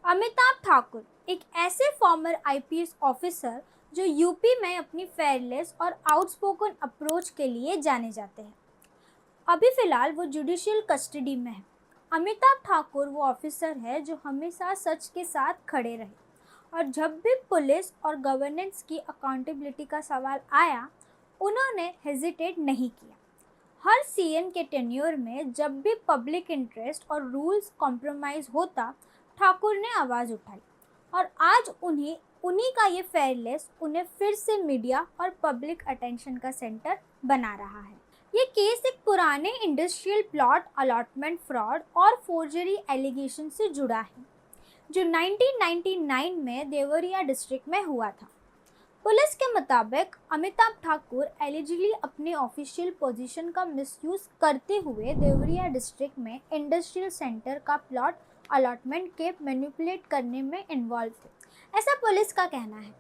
अमिताभ ठाकुर एक ऐसे farmer IPS officer जो यूपी में अपनी फेयरलेस और आउटस्पोकन अप्रोच के लिए जाने जाते हैं। अभी फिलहाल वो जुडिशियल कस्टडी में है। अमिताभ ठाकुर वो ऑफिसर है जो हमेशा सच के साथ खड़े रहे और जब भी पुलिस और गवर्नेंस की अकाउंटेबिलिटी का सवाल आया, उन्होंने हेजिटेट नहीं किया। हर सीएम के टेन्योर में जब भी पब्लिक इंटरेस्ट और रूल्स कॉम्प्रोमाइज होता, ठाकुर ने आवाज़ उठाई और आज उन्हें उन्हीं का ये फेयरलेस उन्हें फिर से मीडिया और पब्लिक अटेंशन का सेंटर बना रहा है। ये केस एक पुराने इंडस्ट्रियल प्लॉट अलॉटमेंट फ्रॉड और फोर्जरी एलिगेशन से जुड़ा है जो 1999 में देवरिया डिस्ट्रिक्ट में हुआ था। पुलिस के मुताबिक अमिताभ ठाकुर एलिजिबली अपने ऑफिशियल पोजीशन का मिसयूज करते हुए देवरिया डिस्ट्रिक्ट में इंडस्ट्रियल सेंटर का प्लॉट अलॉटमेंट के मैनिपुलेट करने में इन्वॉल्व थे, ऐसा पुलिस का कहना है,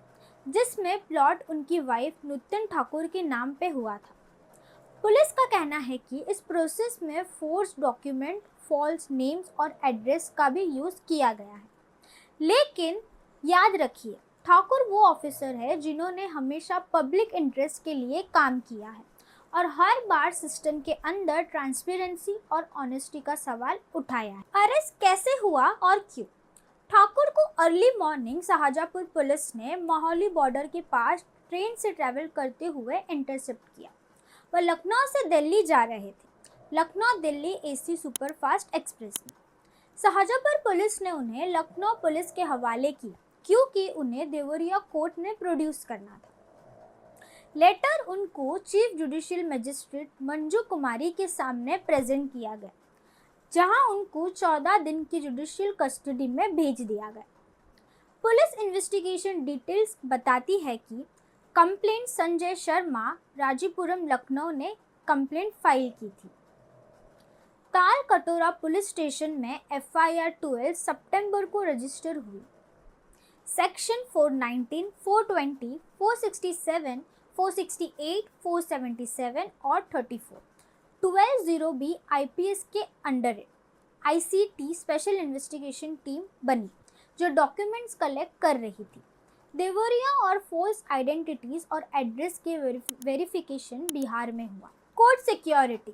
जिसमें प्लॉट उनकी वाइफ नुतन ठाकुर के नाम पे हुआ था। पुलिस का कहना है कि इस प्रोसेस में फोर्स डॉक्यूमेंट, फॉल्स नेम्स और एड्रेस का भी यूज़ किया गया है। लेकिन याद रखिए, ठाकुर वो ऑफिसर है जिन्होंने हमेशा पब्लिक इंटरेस्ट के लिए काम किया है और हर बार सिस्टम के अंदर ट्रांसपेरेंसी और ऑनेस्टी का सवाल उठाया है। अरेस्ट कैसे हुआ और क्यों? ठाकुर को अर्ली मॉर्निंग शाहजहाँपुर पुलिस ने मोहाली बॉर्डर के पास ट्रेन से ट्रैवल करते हुए इंटरसेप्ट किया। वह लखनऊ से दिल्ली जा रहे थे, Lucknow Delhi AC superfast express में। शाहजहाँपुर पुलिस ने उन्हें लखनऊ पुलिस के हवाले किया क्योंकि उन्हें देवरिया कोर्ट में प्रोड्यूस करना था। लेटर उनको चीफ जुडिशियल मजिस्ट्रेट मंजू कुमारी के सामने प्रेजेंट किया गया, जहां उनको 14 दिन की जुडिशियल कस्टडी में भेज दिया गया। पुलिस इन्वेस्टिगेशन डिटेल्स बताती है कि कंप्लेंट संजय शर्मा राजीपुरम लखनऊ ने कंप्लेंट फाइल की थी। ताल कटोरा पुलिस स्टेशन में एफआईआर 12 सितंबर को रजिस्टर हुई। सेक्शन 419, 420, 467, 468, 477 और 34 12(0)B आईपीएस के under ICT special investigation team बनी जो डॉक्यूमेंट्स कलेक्ट कर रही थी। देवरिया और फोर्स आइडेंटिटीज और एड्रेस के वेरिफिकेशन बिहार में हुआ। Court security.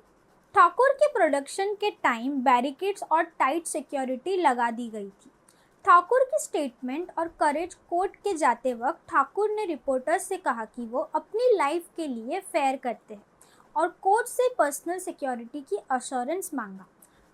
ठाकुर के प्रोडक्शन के टाइम बैरिकेड्स और टाइट सिक्योरिटी लगा दी गई थी। ठाकुर की स्टेटमेंट और करेज कोर्ट के जाते वक्त ठाकुर ने रिपोर्टर्स से कहा कि वो अपनी लाइफ के लिए फेयर करते हैं और कोर्ट से पर्सनल सिक्योरिटी की अश्योरेंस मांगा।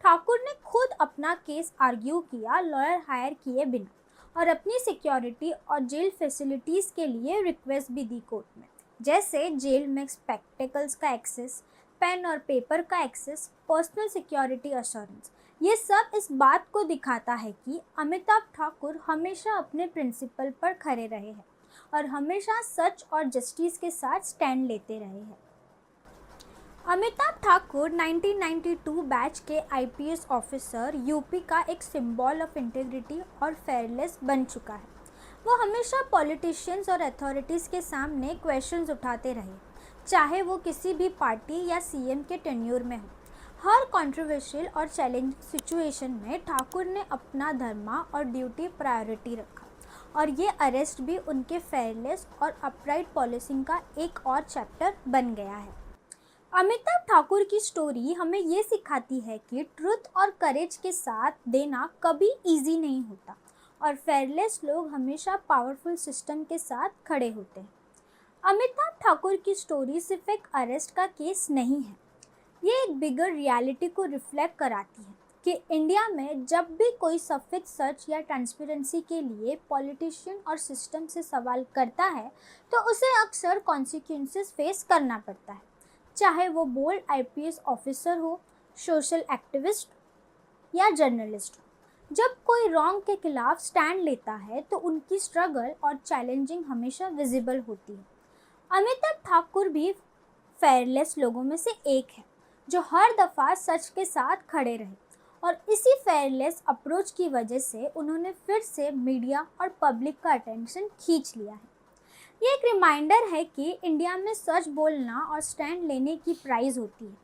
ठाकुर ने खुद अपना केस आर्ग्यू किया, लॉयर हायर किए बिना, और अपनी सिक्योरिटी और जेल फैसिलिटीज़ के लिए रिक्वेस्ट भी दी कोर्ट में, जैसे जेल में स्पेक्टिकल्स का एक्सेस, पेन और पेपर का एक्सेस, पर्सनल सिक्योरिटी अश्योरेंस। ये सब इस बात को दिखाता है कि अमिताभ ठाकुर हमेशा अपने प्रिंसिपल पर खड़े रहे हैं और हमेशा सच और जस्टिस के साथ स्टैंड लेते रहे हैं। अमिताभ ठाकुर 1992 बैच के आईपीएस ऑफिसर यूपी का एक सिंबल ऑफ इंटीग्रिटी और फेयरलेस बन चुका है। वो हमेशा पॉलिटिशियंस और अथॉरिटीज़ के सामने क्वेश्चंस उठाते रहे, चाहे वो किसी भी पार्टी या सीएम के टेन्योर में हो। हर कंट्रोवर्शियल और चैलेंजिंग सिचुएशन में ठाकुर ने अपना धर्म और ड्यूटी प्रायोरिटी रखा और ये अरेस्ट भी उनके फेयरलेस और अपराइट पॉलिसिंग का एक और चैप्टर बन गया है। अमिताभ ठाकुर की स्टोरी हमें ये सिखाती है कि ट्रुथ और करेज के साथ देना कभी इजी नहीं होता और फेयरलेस लोग हमेशा पावरफुल सिस्टम के साथ खड़े होते हैं। अमिताभ ठाकुर की स्टोरी सिर्फ एक अरेस्ट का केस नहीं है, ये एक बिगर रियलिटी को रिफ्लेक्ट कराती है कि इंडिया में जब भी कोई सफेद सच या ट्रांसपेरेंसी के लिए पॉलिटिशियन और सिस्टम से सवाल करता है तो उसे अक्सर कॉन्सिक्वेंसेस फेस करना पड़ता है, चाहे वो बोल्ड आईपीएस ऑफिसर हो, सोशल एक्टिविस्ट या जर्नलिस्ट हो। जब कोई रॉन्ग के खिलाफ स्टैंड लेता है तो उनकी स्ट्रगल और चैलेंजिंग हमेशा विजिबल होती है। अमिताभ ठाकुर भी फेयरलेस लोगों में से एक है जो हर दफ़ा सच के साथ खड़े रहे और इसी फेयरलेस अप्रोच की वजह से उन्होंने फिर से मीडिया और पब्लिक का अटेंशन खींच लिया है। ये एक रिमाइंडर है कि इंडिया में सच बोलना और स्टैंड लेने की प्राइस होती है,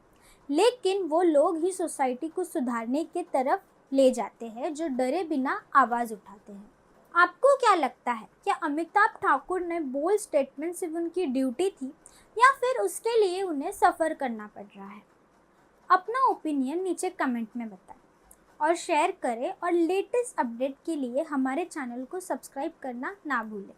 लेकिन वो लोग ही सोसाइटी को सुधारने की तरफ ले जाते हैं जो डरे बिना आवाज़ उठाते हैं। आपको क्या लगता है, क्या अमिताभ ठाकुर ने बोल्ड स्टेटमेंट सिर्फ उनकी ड्यूटी थी या फिर उसके लिए उन्हें सफ़र करना पड़ रहा है? अपना ओपिनियन नीचे कमेंट में बताएं और शेयर करें, और लेटेस्ट अपडेट के लिए हमारे चैनल को सब्सक्राइब करना ना भूलें।